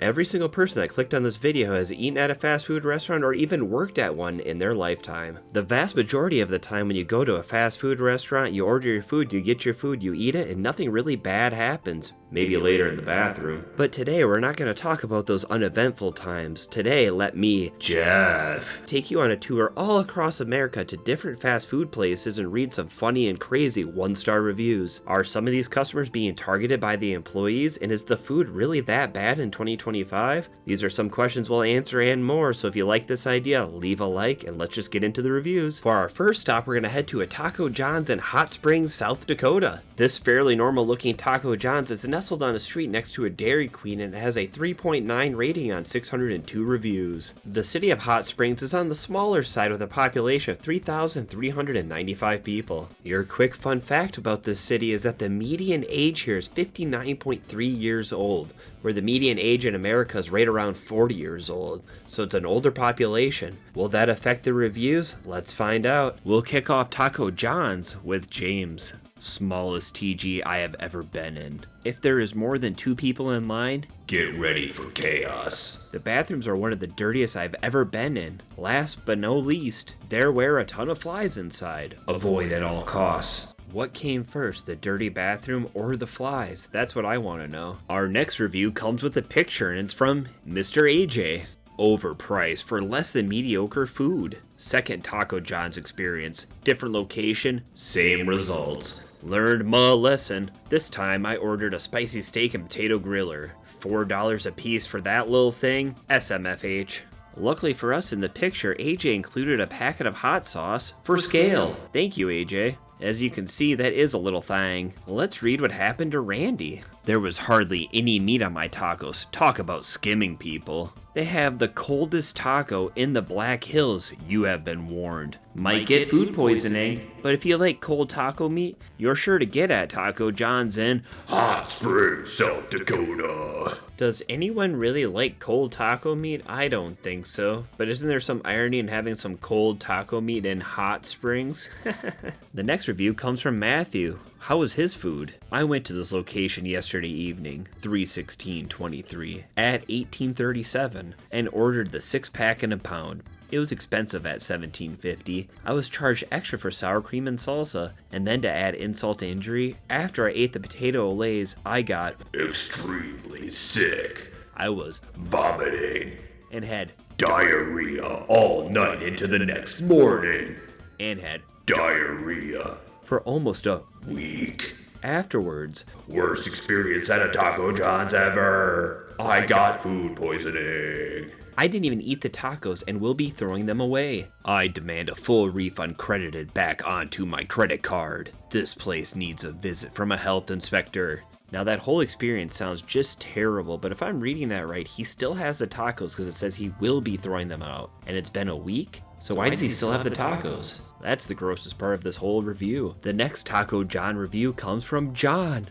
Every single person that clicked on this video has eaten at a fast food restaurant or even worked at one in their lifetime. The vast majority of the time when you go to a fast food restaurant, you order your food, you get your food, you eat it, and nothing really bad happens. Maybe later in the bathroom. But today we're not going to talk about those uneventful times. Today, let me, Jeff, take you on a tour all across America to different fast food places and read some funny and crazy one-star reviews. Are some of these customers being targeted by the employees, and is the food really that bad in 2025? These are some questions we'll answer and more, so if you like this idea, leave a like and let's just get into the reviews. For our first stop, we're going to head to a Taco John's in Hot Springs, South Dakota. This fairly normal looking Taco John's is nestled on a street next to a Dairy Queen and it has a 3.9 rating on 602 reviews. The city of Hot Springs is on the smaller side with a population of 3,395 people. Your quick fun fact about this city is that the median age here is 59.3 years old, where the median age in America is right around 40 years old, so it's an older population. Will that affect the reviews? Let's find out. We'll kick off Taco John's with James. Smallest TG I have ever been in. If there is more than 2 people in line, get ready for chaos. The bathrooms are one of the dirtiest I've ever been in. Last but no least, there were a ton of flies inside. Avoid at all costs. What came first, the dirty bathroom or the flies? That's what I want to know. Our next review comes with a picture and it's from Mr. AJ. Overpriced for less than mediocre food. Second Taco John's experience. Different location, same results. Learned my lesson. This time I ordered a spicy steak and potato griller. $4 a piece for that little thing? SMFH. Luckily for us in the picture, AJ included a packet of hot sauce for scale. Thank you, AJ. As you can see, that is a little thing. Let's read what happened to Randy. There was hardly any meat on my tacos. Talk about skimming, people. They have the coldest taco in the Black Hills. You have been warned. Might get food poisoning, but if you like cold taco meat, you're sure to get at Taco John's in Hot Springs, South Dakota. Does anyone really like cold taco meat? I don't think so. But isn't there some irony in having some cold taco meat in Hot Springs? The next review comes from Matthew. How was his food? I went to this location yesterday evening, 3/16/23, at 18:37, and ordered the 6-pack and a pound. It was expensive at $17.50. I was charged extra for sour cream and salsa, and then to add insult to injury, after I ate the potato olays, I got extremely sick. I was vomiting and had diarrhea all night into the next morning, and had diarrhea for almost a week afterwards. Worst experience at a Taco John's ever. I got food poisoning. I didn't even eat the tacos and will be throwing them away. I demand a full refund credited back onto my credit card. This place needs a visit from a health inspector. Now that whole experience sounds just terrible, but if I'm reading that right, he still has the tacos because it says he will be throwing them out. And it's been a week? So why does he still have the tacos? That's the grossest part of this whole review. The next Taco John review comes from John.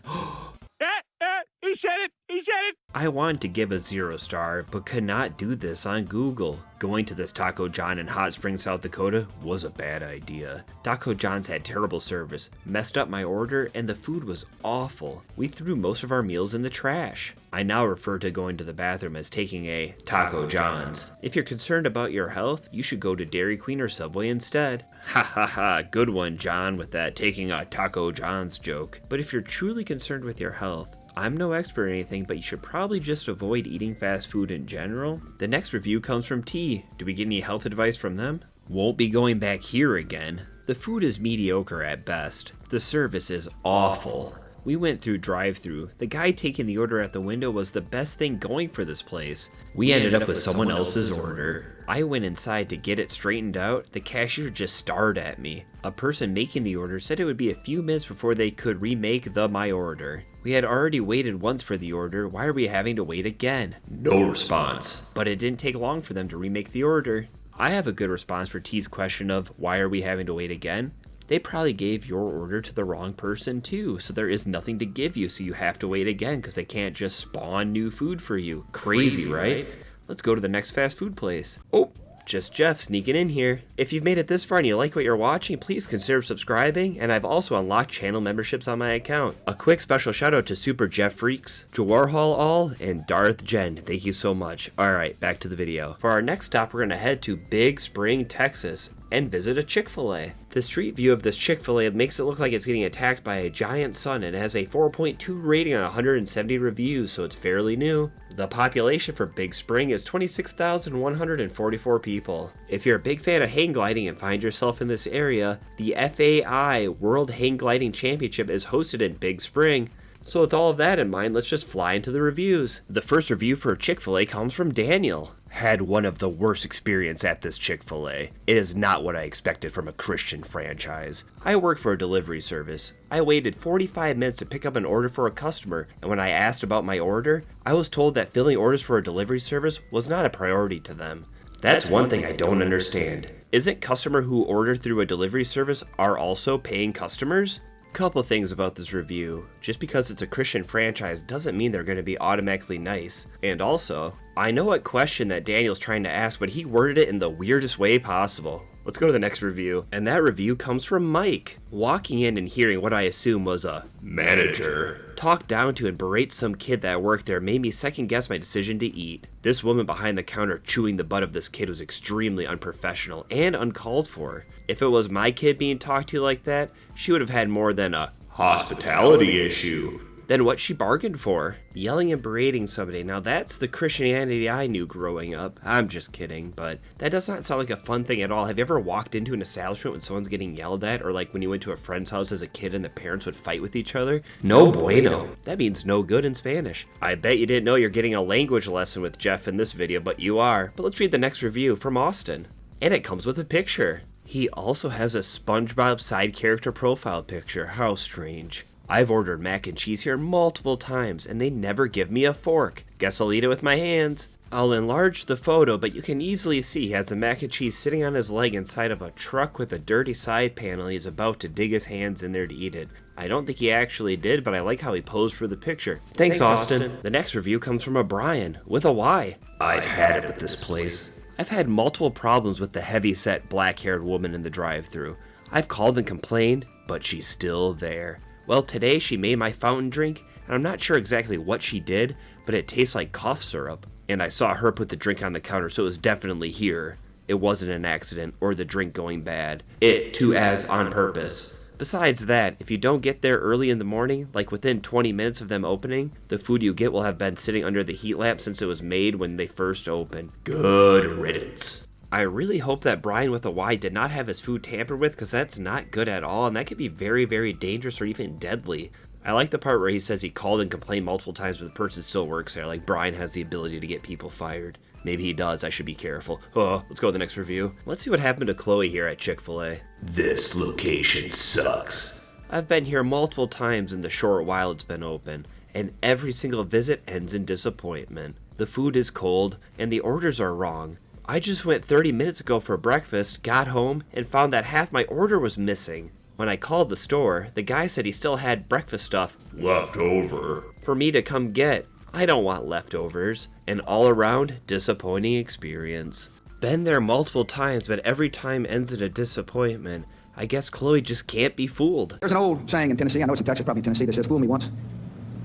He said it! He said it! I wanted to give a 0 star, but could not do this on Google. Going to this Taco John in Hot Springs, South Dakota was a bad idea. Taco John's had terrible service, messed up my order, and the food was awful. We threw most of our meals in the trash. I now refer to going to the bathroom as taking a Taco John's. If you're concerned about your health, you should go to Dairy Queen or Subway instead. Ha ha ha, good one, John, with that taking a Taco John's joke. But if you're truly concerned with your health, I'm no expert or anything, but you should probably just avoid eating fast food in general. The next review comes from T. Do we get any health advice from them? Won't be going back here again. The food is mediocre at best. The service is awful. We went through drive-thru. The guy taking the order at the window was the best thing going for this place. We ended up with someone else's order. I went inside to get it straightened out. The cashier just stared at me. A person making the order said it would be a few minutes before they could remake my order. We had already waited once for the order. Why are we having to wait again? No response. But it didn't take long for them to remake the order. I have a good response for T's question of why are we having to wait again? They probably gave your order to the wrong person too, so there is nothing to give you, so you have to wait again because they can't just spawn new food for you. Crazy, right? Let's go to the next fast food place. Oh, Just Jeff sneaking in here. If you've made it this far and you like what you're watching, please consider subscribing, and I've also unlocked channel memberships on my account. A quick special shout out to Super JeffFreaks, Jawarhal All, and Darth Jen. Thank you so much. Alright, back to the video. For our next stop, we're going to head to Big Spring, Texas, and visit a Chick-fil-A. The street view of this Chick-fil-A makes it look like it's getting attacked by a giant sun, and it has a 4.2 rating on 170 reviews, so it's fairly new. The population for Big Spring is 26,144 people. If you're a big fan of hang gliding and find yourself in this area, the FAI World Hang Gliding Championship is hosted in Big Spring. So with all of that in mind, let's just fly into the reviews. The first review for Chick-fil-A comes from Daniel. Had one of the worst experience at this Chick-fil-A. It is not what I expected from a Christian franchise. I work for a delivery service. I waited 45 minutes to pick up an order for a customer, and when I asked about my order, I was told that filling orders for a delivery service was not a priority to them. That's one thing I don't understand. Isn't customer who order through a delivery service are also paying customers? Couple things about this review. Just because it's a Christian franchise doesn't mean they're going to be automatically nice. And also, I know what question that Daniel's trying to ask, but he worded it in the weirdest way possible. Let's go to the next review. And that review comes from Mike. Walking in and hearing what I assume was a manager talk down to and berate some kid that worked there made me second guess my decision to eat. This woman behind the counter chewing the butt of this kid was extremely unprofessional and uncalled for. If it was my kid being talked to like that, she would have had more than a hospitality issue than what she bargained for. Yelling and berating somebody, now that's the Christianity I knew growing up. I'm just kidding, but that does not sound like a fun thing at all. Have you ever walked into an establishment when someone's getting yelled at, or like when you went to a friend's house as a kid and the parents would fight with each other? No bueno. That means no good in Spanish. I bet you didn't know you're getting a language lesson with Jeff in this video, but you are. But let's read the next review from Austin. And it comes with a picture. He also has a SpongeBob side character profile picture. How strange. I've ordered mac and cheese here multiple times, and they never give me a fork. Guess I'll eat it with my hands. I'll enlarge the photo, but you can easily see he has the mac and cheese sitting on his leg inside of a truck with a dirty side panel. He's about to dig his hands in there to eat it. I don't think he actually did, but I like how he posed for the picture. Thanks, Austin. The next review comes from a Brian, with a Y. I've had it with this place. I've had multiple problems with the heavy-set, black-haired woman in the drive-thru. I've called and complained, but she's still there. Well, today she made my fountain drink, and I'm not sure exactly what she did, but it tastes like cough syrup. And I saw her put the drink on the counter, so it was definitely here. It wasn't an accident or the drink going bad. It too as on purpose. Besides that, if you don't get there early in the morning, like within 20 minutes of them opening, the food you get will have been sitting under the heat lamp since it was made when they first opened. Good riddance. I really hope that Brian with a Y did not have his food tampered with, because that's not good at all, and that could be very, very dangerous or even deadly. I like the part where he says he called and complained multiple times, but the person still works there. Like, Brian has the ability to get people fired. Maybe he does. I should be careful. Oh, let's go to the next review. Let's see what happened to Chloe here at Chick-fil-A. This location sucks. I've been here multiple times in the short while it's been open, and every single visit ends in disappointment. The food is cold, and the orders are wrong. I just went 30 minutes ago for breakfast, got home, and found that half my order was missing. When I called the store, the guy said he still had breakfast stuff left over for me to come get. I don't want leftovers. An all-around disappointing experience. Been there multiple times, but every time ends in a disappointment. I guess Chloe just can't be fooled. There's an old saying in Tennessee, I know it's in Texas, probably Tennessee, that says, fool me once,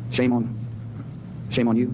shame on you.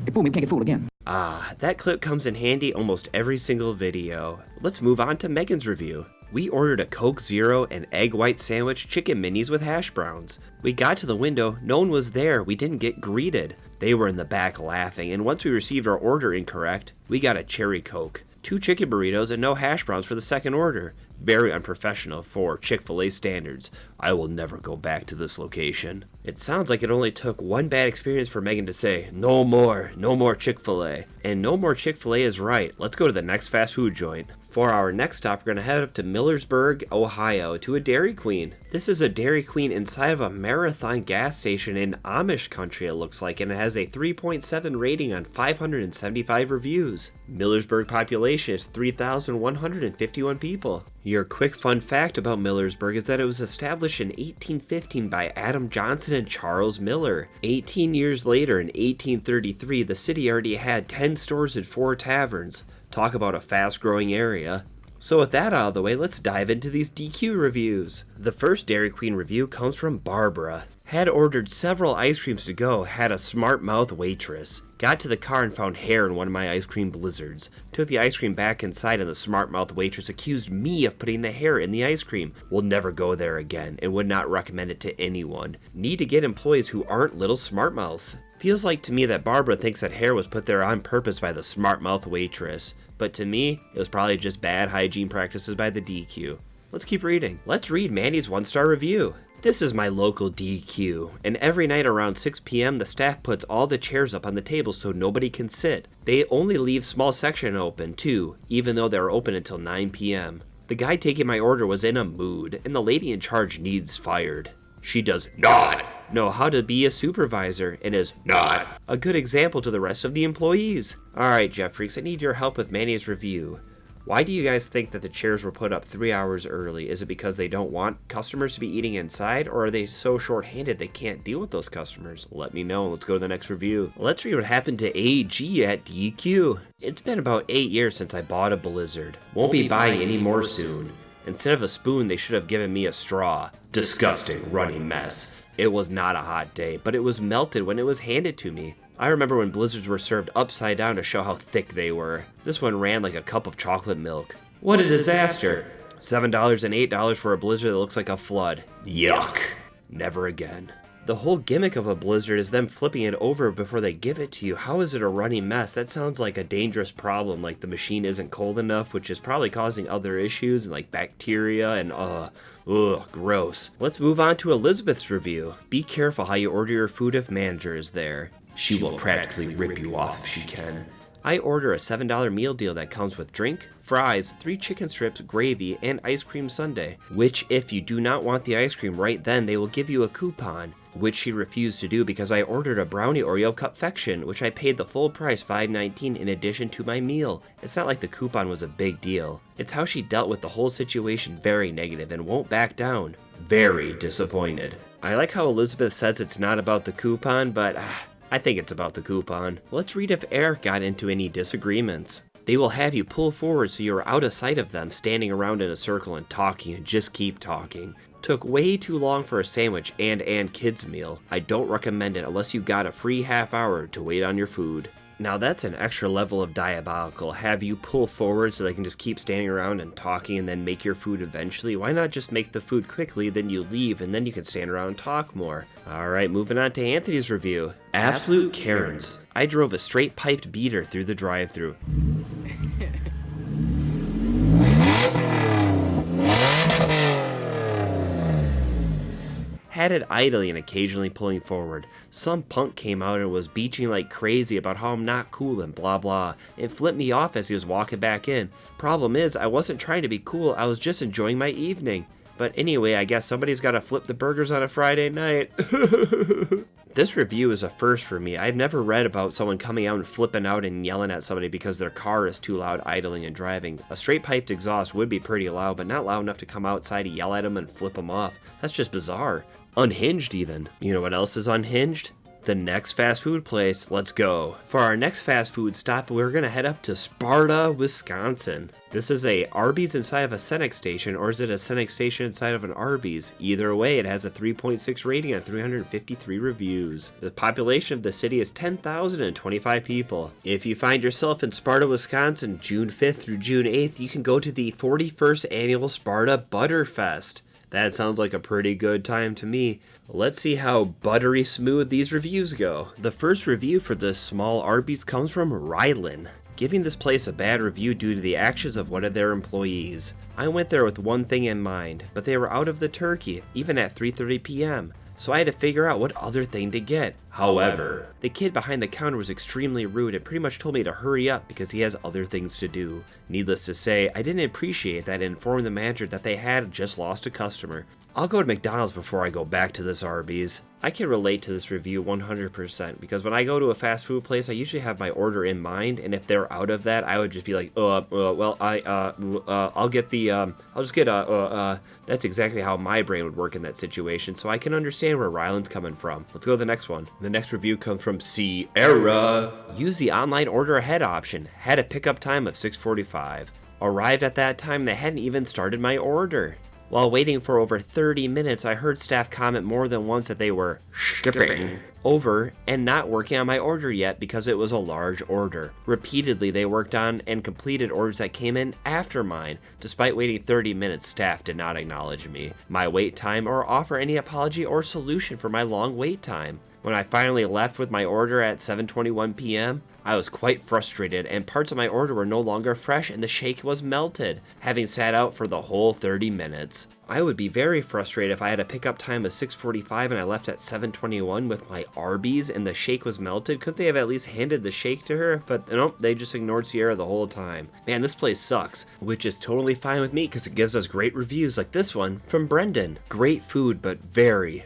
If fool me, we can't get fooled again. Ah, that clip comes in handy almost every single video. Let's move on to Megan's review. We ordered a Coke Zero and egg white sandwich chicken minis with hash browns. We got to the window, no one was there, we didn't get greeted. They were in the back laughing, and once we received our order incorrect, we got a cherry Coke, 2 chicken burritos, and no hash browns for the second order. Very unprofessional for Chick-fil-A standards. I will never go back to this location. It sounds like it only took one bad experience for Megan to say, no more Chick-fil-A. And no more Chick-fil-A is right. Let's go to the next fast food joint. For our next stop, we're going to head up to Millersburg, Ohio, to a Dairy Queen. This is a Dairy Queen inside of a Marathon gas station in Amish country, it looks like, and it has a 3.7 rating on 575 reviews. Millersburg population is 3,151 people. Your quick fun fact about Millersburg is that it was established in 1815 by Adam Johnson and Charles Miller. 18 years later, in 1833, the city already had 10 stores and 4 taverns. Talk about a fast-growing area. So with that out of the way, let's dive into these DQ reviews. The first Dairy Queen review comes from Barbara. Had ordered several ice creams to go, had a smart mouth waitress. Got to the car and found hair in one of my ice cream blizzards. Took the ice cream back inside and the smart mouth waitress accused me of putting the hair in the ice cream. Will never go there again and would not recommend it to anyone. Need to get employees who aren't little smart mouths. Feels like to me that Barbara thinks that hair was put there on purpose by the smart mouth waitress. But to me, it was probably just bad hygiene practices by the DQ. Let's keep reading. Let's read Mandy's 1-star review. This is my local DQ, and every night around 6 p.m. the staff puts all the chairs up on the table so nobody can sit. They only leave small section open too, even though they're open until 9 p.m. The guy taking my order was in a mood, and the lady in charge needs fired. She does not know how to be a supervisor and is not a good example to the rest of the employees. Alright, JeffFreaks, I need your help with Manny's review. Why do you guys think that the chairs were put up 3 hours early? Is it because they don't want customers to be eating inside, or are they so short-handed they can't deal with those customers? Let me know. Let's go to the next review. Let's read what happened to AG at DQ. It's been about 8 years since I bought a Blizzard. Won't be buying any more soon. Instead of a spoon, they should have given me a straw. Disgusting, runny mess. It was not a hot day, but it was melted when it was handed to me. I remember when Blizzards were served upside down to show how thick they were. This one ran like a cup of chocolate milk. What a disaster! $7 and $8 for a Blizzard that looks like a flood. Yuck! Never again. The whole gimmick of a Blizzard is them flipping it over before they give it to you. How is it a runny mess? That sounds like a dangerous problem, like the machine isn't cold enough, which is probably causing other issues, like bacteria and ugh, gross. Let's move on to Elizabeth's review. Be careful how you order your food if manager is there. She will practically rip you off if she can. I order a $7 meal deal that comes with drink, fries, 3 chicken strips, gravy, and ice cream sundae, which if you do not want the ice cream right then, they will give you a coupon, which she refused to do because I ordered a brownie Oreo cupfection, which I paid the full price $5.19 in addition to my meal. It's not like the coupon was a big deal. It's how she dealt with the whole situation, very negative and won't back down. Very disappointed. I like how Elizabeth says it's not about the coupon, but I think it's about the coupon. Let's read if Eric got into any disagreements. They will have you pull forward so you're out of sight of them, standing around in a circle and talking and just keep talking. Took way too long for a sandwich and kids meal. I don't recommend it unless you got a free half hour to wait on your food. Now that's an extra level of diabolical. Have you pull forward so they can just keep standing around and talking and then make your food eventually? Why not just make the food quickly, then you leave, and then you can stand around and talk more? Alright, moving on to Anthony's review. Absolute Karens. I drove a straight piped beater through the drive-thru. Had it idling and occasionally pulling forward. Some punk came out and was beaching like crazy about how I'm not cool and blah blah, and flipped me off as he was walking back in. Problem is, I wasn't trying to be cool, I was just enjoying my evening. But anyway, I guess somebody's gotta flip the burgers on a Friday night. This review is a first for me. I've never read about someone coming out and flipping out and yelling at somebody because their car is too loud idling and driving. A straight piped exhaust would be pretty loud, but not loud enough to come outside and yell at them and flip them off. That's just bizarre. Unhinged even. You know what else is unhinged? The next fast food place. Let's go. For our next fast food stop, we're gonna head up to Sparta, Wisconsin. This is a Arbys inside of a Cenex station, or is it a Cenex station inside of an Arbys? Either way, it has a 3.6 rating and 353 reviews. The population of the city is 10,025 people. If you find yourself in Sparta, Wisconsin, June 5th through June 8th, you can go to the 41st annual Sparta Butterfest. That sounds like a pretty good time to me. Let's see how buttery smooth these reviews go. The first review for this small Arby's comes from Rylan, giving this place a bad review due to the actions of one of their employees. I went there with one thing in mind, but they were out of the turkey, even at 3:30 p.m. So I had to figure out what other thing to get. However, the kid behind the counter was extremely rude and pretty much told me to hurry up because he has other things to do. Needless to say, I didn't appreciate that and informed the manager that they had just lost a customer. I'll go to McDonald's before I go back to this Arby's. I can relate to this review 100% because when I go to a fast food place, I usually have my order in mind, and if they're out of that, I would just be like, I'll just get that's exactly how my brain would work in that situation, so I can understand where Ryland's coming from. Let's go to the next one. The next review comes from Sierra. Use the online order ahead option. Had a pickup time of 6:45. Arrived at that time and I hadn't even started my order. While waiting for over 30 minutes, I heard staff comment more than once that they were skipping over and not working on my order yet because it was a large order. Repeatedly, they worked on and completed orders that came in after mine. Despite waiting 30 minutes, staff did not acknowledge me, my wait time, or offer any apology or solution for my long wait time. When I finally left with my order at 7:21 p.m., I was quite frustrated and parts of my order were no longer fresh and the shake was melted, having sat out for the whole 30 minutes. I would be very frustrated if I had a pickup time of 6:45 and I left at 7:21 with my Arbys and the shake was melted. Couldn't they have at least handed the shake to her? But nope, they just ignored Sierra the whole time. Man, this place sucks, which is totally fine with me because it gives us great reviews like this one from Brendan. Great food, but very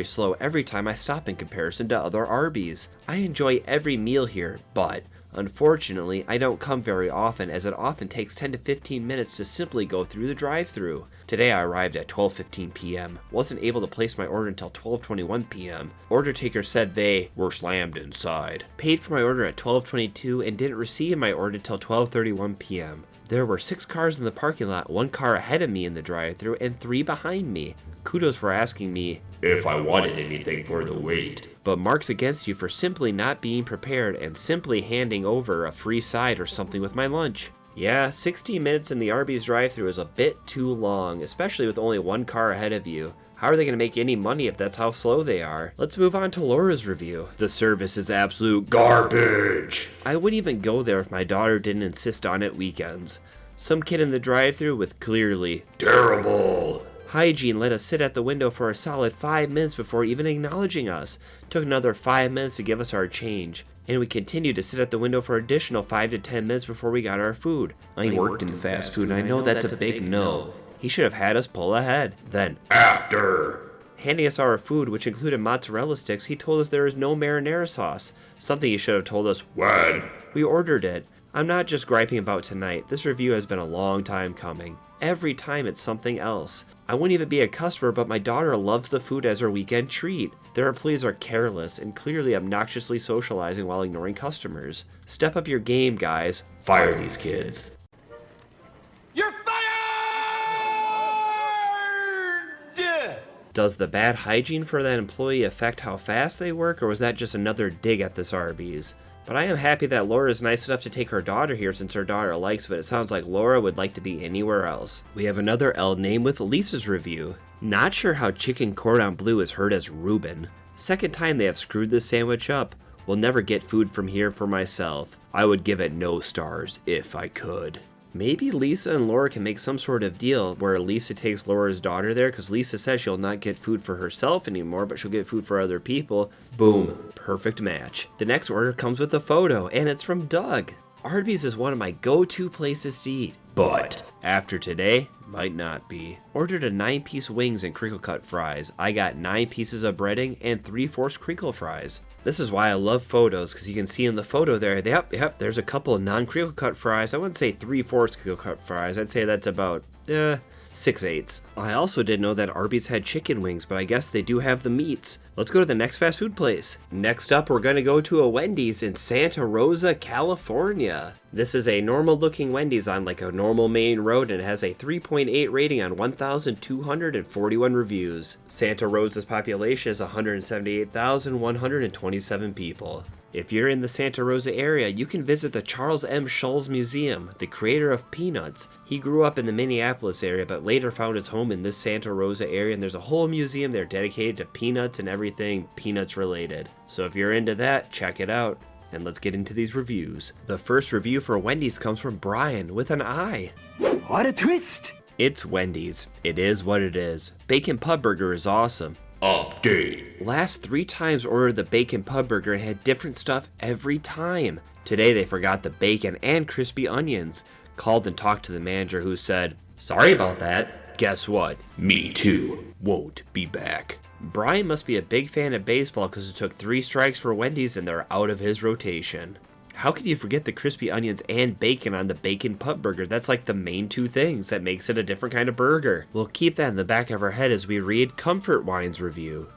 slow every time I stop in comparison to other Arbys. I enjoy every meal here, but unfortunately, I don't come very often as it often takes 10 to 15 minutes to simply go through the drive-thru. Today I arrived at 12:15 p.m. Wasn't able to place my order until 12:21 p.m. Order taker said they were slammed inside. Paid for my order at 12:22 and didn't receive my order until 12:31 p.m. There were 6 cars in the parking lot, 1 car ahead of me in the drive-thru and 3 behind me. Kudos for asking me if I wanted anything for the wait, but marks against you for simply not being prepared and simply handing over a free side or something with my lunch. Yeah, 16 minutes in the Arby's drive-thru is a bit too long, especially with only 1 car ahead of you. How are they going to make any money if that's how slow they are? Let's move on to Laura's review. The service is absolute garbage. I wouldn't even go there if my daughter didn't insist on it weekends. Some kid in the drive-thru with clearly terrible hygiene let us sit at the window for a solid 5 minutes before even acknowledging us. Took another 5 minutes to give us our change, and we continued to sit at the window for additional 5 to 10 minutes before we got our food. I worked in fast food and I know that's a big no. He should have had us pull ahead. Then, after handing us our food, which included mozzarella sticks, he told us there is no marinara sauce, something he should have told us when we ordered it. I'm not just griping about tonight. This review has been a long time coming. Every time it's something else. I wouldn't even be a customer, but my daughter loves the food as her weekend treat. Their employees are careless and clearly obnoxiously socializing while ignoring customers. Step up your game, guys. Fire these kids. You're fired! Does the bad hygiene for that employee affect how fast they work, or was that just another dig at this Arby's? But I am happy that Laura is nice enough to take her daughter here since her daughter likes, but it sounds like Laura would like to be anywhere else. We have another L name with Lisa's review. Not sure how chicken cordon bleu is heard as Reuben. Second time they have screwed this sandwich up. Will never get food from here for myself. I would give it no stars if I could. Maybe Lisa and Laura can make some sort of deal where Lisa takes Laura's daughter there, because Lisa says she'll not get food for herself anymore, but she'll get food for other people. Boom. Perfect match. The next order comes with a photo, and it's from Doug. Arbys is one of my go-to places to eat, but after today, might not be. Ordered a 9-piece wings and crinkle cut fries. I got 9 pieces of breading and 3/4 crinkle fries. This is why I love photos, because you can see in the photo there, yep, there's a couple of non-crinkle cut fries. I wouldn't say 3/4 crinkle cut fries. I'd say that's about 6/8. I also didn't know that Arby's had chicken wings, but I guess they do have the meats. Let's go to the next fast food place. Next up, we're going to go to a Wendys in Santa Rosa, California. This is a normal looking Wendys on like a normal main road and it has a 3.8 rating on 1,241 reviews. Santa Rosa's population is 178,127 people. If you're in the Santa Rosa area, you can visit the Charles M. Schulz Museum, the creator of Peanuts. He grew up in the Minneapolis area, but later found his home in this Santa Rosa area, and there's a whole museum there dedicated to Peanuts and everything Peanuts related. So if you're into that, check it out. And let's get into these reviews. The first review for Wendys comes from Brian with an I. What a twist! It's Wendys. It is what it is. Bacon pub burger is awesome. Update. Last 3 times ordered the bacon pub burger and had different stuff every time. Today they forgot the bacon and crispy onions. Called and talked to the manager who said, "Sorry about that." Guess what? Me too. Won't be back. Brian must be a big fan of baseball because it took 3 strikes for Wendys and they're out of his rotation. How could you forget the crispy onions and bacon on the bacon pub burger? That's like the main 2 things that makes it a different kind of burger. We'll keep that in the back of our head as we read Comfort Wine's review.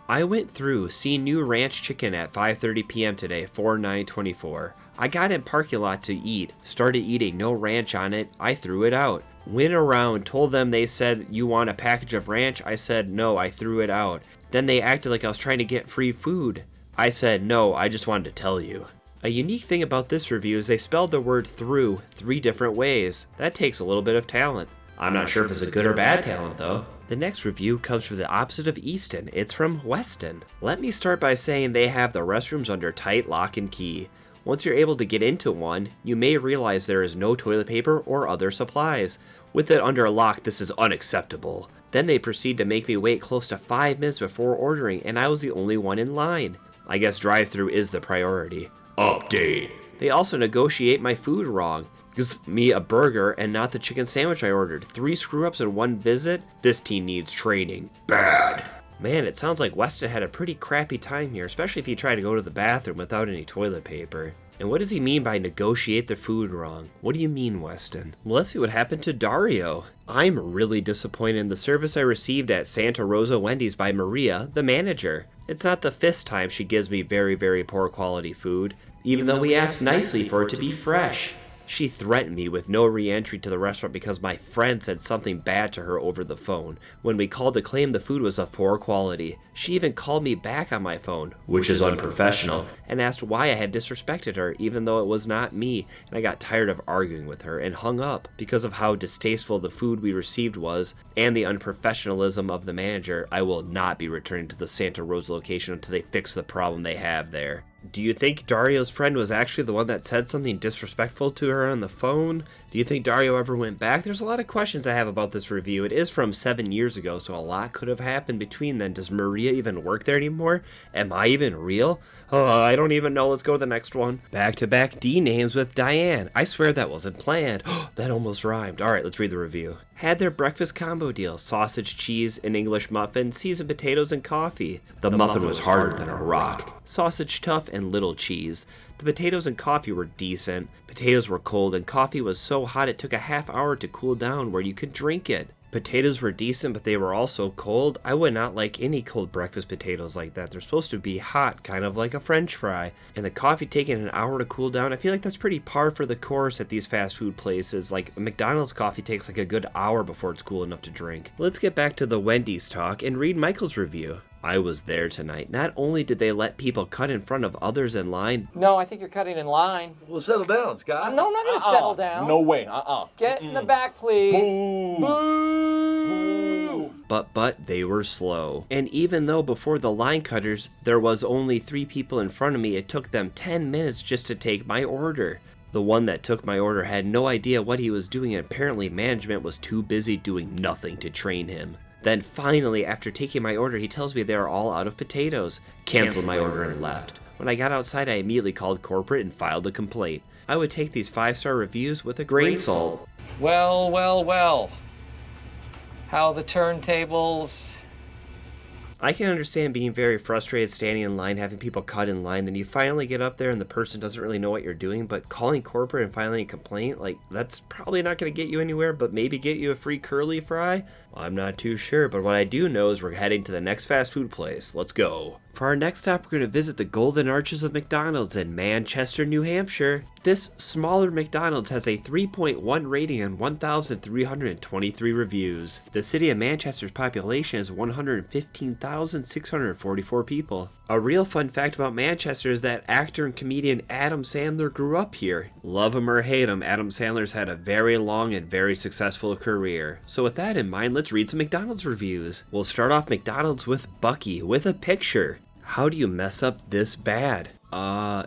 I went through, seen new ranch chicken at 5:30 p.m. today, 4/9/24. I got in parking lot to eat, started eating, no ranch on it, I threw it out. Went around, told them, they said, you want a package of ranch? I said, no, I threw it out. Then they acted like I was trying to get free food. I said, no, I just wanted to tell you. A unique thing about this review is they spelled the word through 3 different ways. That takes a little bit of talent. I'm not sure if it's a good or bad talent though. The next review comes from the opposite of Easton. It's from Weston. Let me start by saying they have the restrooms under tight lock and key. Once you're able to get into one, you may realize there is no toilet paper or other supplies. With it under lock, this is unacceptable. Then they proceed to make me wait close to 5 minutes before ordering, and I was the only one in line. I guess drive-thru is the priority. Update. They also negotiate my food wrong. Gives me a burger and not the chicken sandwich I ordered. 3 screw-ups in 1 visit? This teen needs training. Bad. Man, it sounds like Weston had a pretty crappy time here, especially if he tried to go to the bathroom without any toilet paper. And what does he mean by negotiate the food wrong? What do you mean, Weston? Well, let's see what happened to Dario. I'm really disappointed in the service I received at Santa Rosa Wendys by Maria, the manager. It's not the 5th time she gives me very, very poor quality food, even though we asked nicely for it to be fresh. She threatened me with no re-entry to the restaurant because my friend said something bad to her over the phone. When we called to claim the food was of poor quality, she even called me back on my phone, which is unprofessional, and asked why I had disrespected her even though it was not me, and I got tired of arguing with her and hung up. Because of how distasteful the food we received was, and the unprofessionalism of the manager, I will not be returning to the Santa Rosa location until they fix the problem they have there. Do you think Dario's friend was actually the one that said something disrespectful to her on the phone? Do you think Dario ever went back? There's a lot of questions I have about this review. It is from 7 years ago, so a lot could have happened between then. Does Maria even work there anymore? Am I even real? Oh, I don't even know. Let's go to the next one. Back-to-back D names with Diane. I swear that wasn't planned. That almost rhymed. All right, let's read the review. Had their breakfast combo deal. Sausage, cheese, an English muffin, seasoned potatoes, and coffee. The muffin was harder than a rock. Sausage tough and little cheese. The potatoes and coffee were decent. Potatoes were cold and coffee was so hot it took a half hour to cool down where you could drink it. Potatoes were decent, but they were also cold. I would not like any cold breakfast potatoes like that. They're supposed to be hot, kind of like a French fry. And the coffee taking an hour to cool down, I feel like that's pretty par for the course at these fast food places. Like McDonald's coffee takes like a good hour before it's cool enough to drink. Let's get back to the Wendys talk and read Michael's review. I was there tonight. Not only did they let people cut in front of others in line. No, I think you're cutting in line. Well, settle down, Scott. No, I'm not going to settle down. No way. Get in the back, please. Boo. Boo. But they were slow. And even though before the line cutters there was only 3 people in front of me, it took them 10 minutes just to take my order. The one that took my order had no idea what he was doing, and apparently management was too busy doing nothing to train him. Then finally, after taking my order, he tells me they are all out of potatoes. Canceled my order and left. When I got outside, I immediately called corporate and filed a complaint. I would take these 5-star reviews with a grain of salt. Well. How the turntables... I can understand being very frustrated standing in line, having people cut in line, then you finally get up there and the person doesn't really know what you're doing, but calling corporate and filing a complaint, like, that's probably not going to get you anywhere, but maybe get you a free curly fry? Well, I'm not too sure, but what I do know is we're heading to the next fast food place. Let's go. For our next stop, we're going to visit the Golden Arches of McDonald's in Manchester, New Hampshire. This smaller McDonald's has a 3.1 rating and 1,323 reviews. The city of Manchester's population is 115,644 people. A real fun fact about Manchester is that actor and comedian Adam Sandler grew up here. Love him or hate him, Adam Sandler's had a very long and very successful career. So with that in mind, let's read some McDonald's reviews. We'll start off McDonald's with Bucky with a picture. How do you mess up this bad? Well,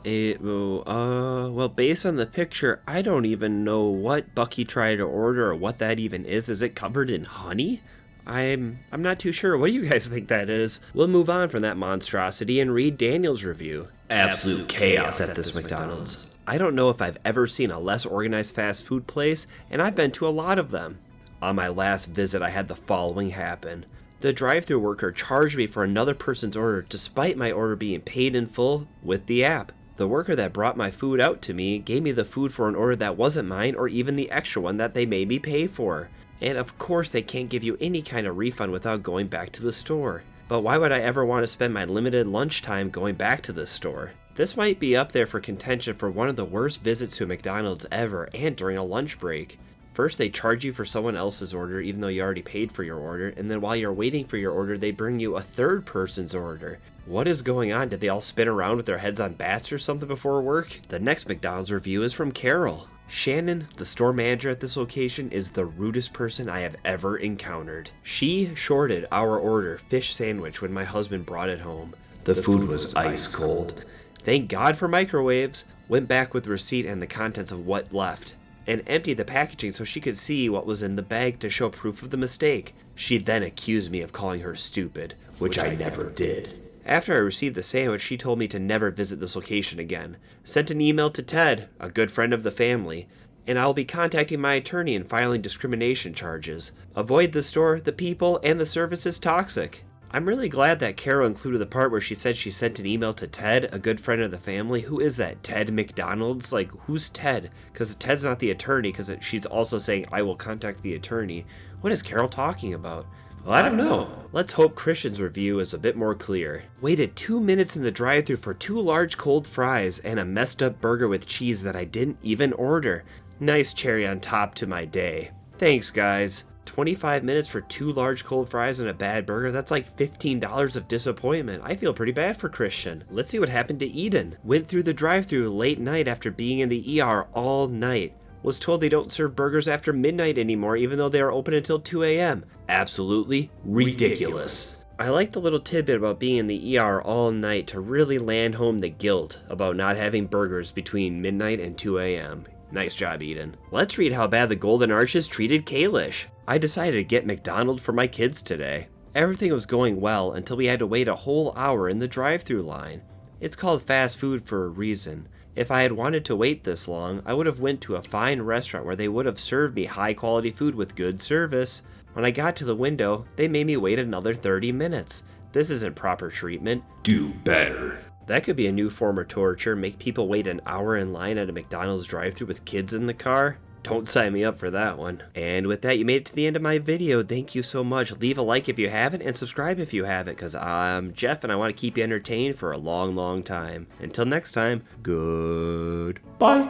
based on the picture, I don't even know what Bucky tried to order or what that even is. Is it covered in honey? I'm not too sure. What do you guys think that is? We'll move on from that monstrosity and read Daniel's review. Absolute chaos at this McDonald's. I don't know if I've ever seen a less organized fast food place, and I've been to a lot of them. On my last visit, I had the following happen. The drive-thru worker charged me for another person's order despite my order being paid in full with the app. The worker that brought my food out to me gave me the food for an order that wasn't mine or even the extra one that they made me pay for. And of course they can't give you any kind of refund without going back to the store. But why would I ever want to spend my limited lunchtime going back to this store? This might be up there for contention for one of the worst visits to a McDonald's ever, and during a lunch break. First, they charge you for someone else's order even though you already paid for your order, and then while you're waiting for your order, they bring you a third person's order. What is going on? Did they all spin around with their heads on bats or something before work? The next McDonald's review is from Carol. Shannon, the store manager at this location, is the rudest person I have ever encountered. She shorted our order fish sandwich when my husband brought it home. The food was ice cold. Thank God for microwaves. Went back with receipt and the contents of what left, and emptied the packaging so she could see what was in the bag to show proof of the mistake. She then accused me of calling her stupid, which I never did. After I received the sandwich, she told me to never visit this location again. Sent an email to Ted, a good friend of the family, and I'll be contacting my attorney and filing discrimination charges. Avoid the store, the people, and the service is toxic. I'm really glad that Carol included the part where she said she sent an email to Ted, a good friend of the family. Who is that? Ted McDonald's? Like, who's Ted? Because Ted's not the attorney, because she's also saying, I will contact the attorney. What is Carol talking about? Well, I don't know. Let's hope Christian's review is a bit more clear. Waited 2 minutes in the drive-thru for 2 large cold fries and a messed up burger with cheese that I didn't even order. Nice cherry on top to my day. Thanks, guys. 25 minutes for 2 large cold fries and a bad burger, that's like $15 of disappointment. I feel pretty bad for Christian. Let's see what happened to Eden. Went through the drive-thru late night after being in the ER all night. Was told they don't serve burgers after midnight anymore even though they are open until 2 a.m. Absolutely ridiculous. I like the little tidbit about being in the ER all night to really land home the guilt about not having burgers between midnight and 2 a.m. Nice job, Eden. Let's read how bad the Golden Arches treated Kalish. I decided to get McDonald's for my kids today. Everything was going well until we had to wait a whole hour in the drive-thru line. It's called fast food for a reason. If I had wanted to wait this long, I would have went to a fine restaurant where they would have served me high-quality food with good service. When I got to the window, they made me wait another 30 minutes. This isn't proper treatment. Do better. That could be a new form of torture, make people wait an hour in line at a McDonald's drive-thru with kids in the car. Don't sign me up for that one. And with that, you made it to the end of my video. Thank you so much. Leave a like if you haven't, and subscribe if you haven't, because I'm Jeff, and I want to keep you entertained for a long, long time. Until next time, goodbye.